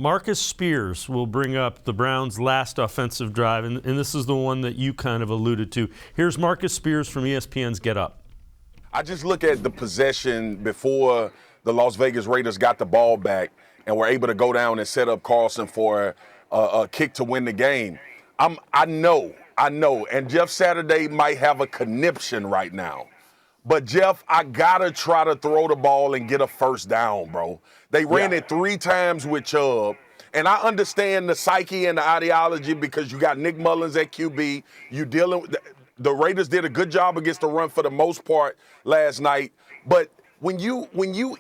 Marcus Spears will bring up the Browns' last offensive drive, and this is the one that you kind of alluded to. Here's Marcus Spears from ESPN's Get Up. I just look at the possession before the Las Vegas Raiders got the ball back and were able to go down and set up Carlson for a kick to win the game. I know, and Jeff Saturday might have a conniption right now. But, Jeff, I got to try to throw the ball and get a first down, bro. They ran it 3 times with Chubb. And I understand the psyche and the ideology because you got Nick Mullins at QB. You dealing with the Raiders did a good job against the run for the most part last night. But when you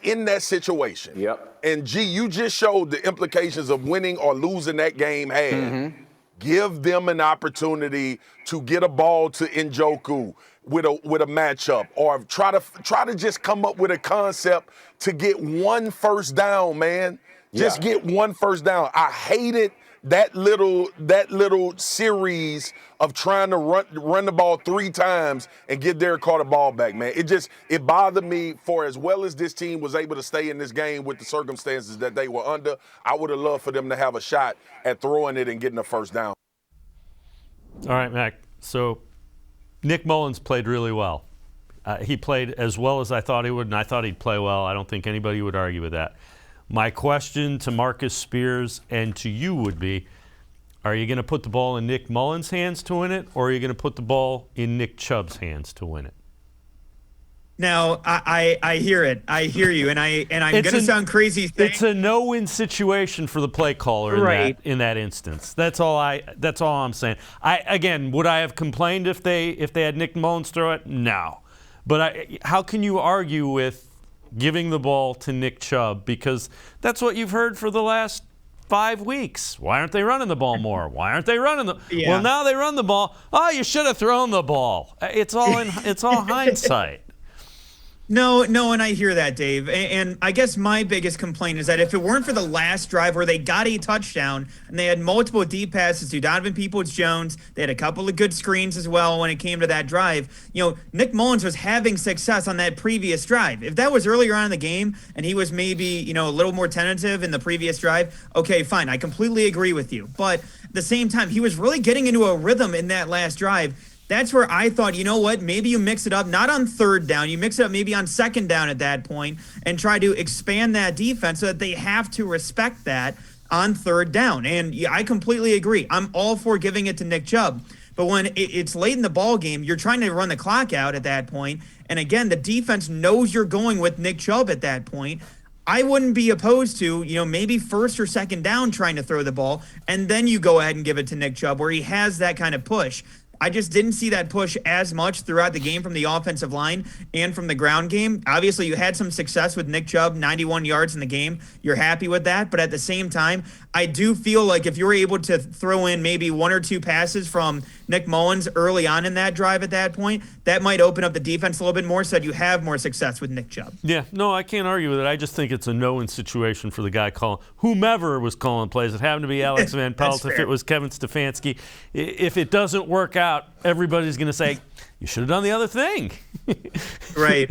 in that situation, and, G, you just showed the implications of winning or losing that game had. Give them an opportunity to get a ball to Njoku with a matchup, or try to just come up with a concept to get one first down, man. Just get one first down. I hated that little series of trying to run the ball 3 times and get Derek Carr the ball back, man. It bothered me for as well as this team was able to stay in this game with the circumstances that they were under. I would have loved for them to have a shot at throwing it and getting a first down. All right, Mac. So Nick Mullins played really well. He played as well as I thought he would, and I thought he'd play well. I don't think anybody would argue with that. My question to Marcus Spears and to you would be, are you going to put the ball in Nick Mullins' hands to win it, or are you going to put the ball in Nick Chubb's hands to win it? Now, I hear it. I hear you, and I'm going to sound crazy. It's a no-win situation for the play caller in that instance. That's all I'm saying. Again, would I have complained if they had Nick Mullins throw it? No. But how can you argue with giving the ball to Nick Chubb? Because that's what you've heard for the last 5 weeks. Why aren't they running the ball more? Why aren't they running the? Yeah. Well, now they run the ball. Oh, you should have thrown the ball. It's all hindsight. No, and I hear that, Dave. And I guess my biggest complaint is that if it weren't for the last drive where they got a touchdown and they had multiple deep passes to Donovan Peoples-Jones, they had a couple of good screens as well when it came to that drive. Nick Mullins was having success on that previous drive. If that was earlier on in the game and he was maybe, a little more tentative in the previous drive, okay, fine. I completely agree with you. But at the same time, he was really getting into a rhythm in that last drive. That's where I thought, you know what, maybe you mix it up, not on 3rd down, you mix it up maybe on 2nd down at that point and try to expand that defense so that they have to respect that on 3rd down. And I completely agree. I'm all for giving it to Nick Chubb. But when it's late in the ball game, you're trying to run the clock out at that point. And again, the defense knows you're going with Nick Chubb at that point. I wouldn't be opposed to, maybe 1st or 2nd down trying to throw the ball, and then you go ahead and give it to Nick Chubb where he has that kind of push. I just didn't see that push as much throughout the game from the offensive line and from the ground game. Obviously, you had some success with Nick Chubb, 91 yards in the game. You're happy with that. But at the same time, I do feel like if you were able to throw in maybe 1 or 2 passes from Nick Mullins early on in that drive at that point, that might open up the defense a little bit more so that you have more success with Nick Chubb. Yeah, no, I can't argue with it. I just think it's a no-win situation for the guy calling, whomever was calling plays. It happened to be Alex Van Pelt, if it was Kevin Stefanski. If it doesn't work out, everybody's going to say, you should have done the other thing. Right.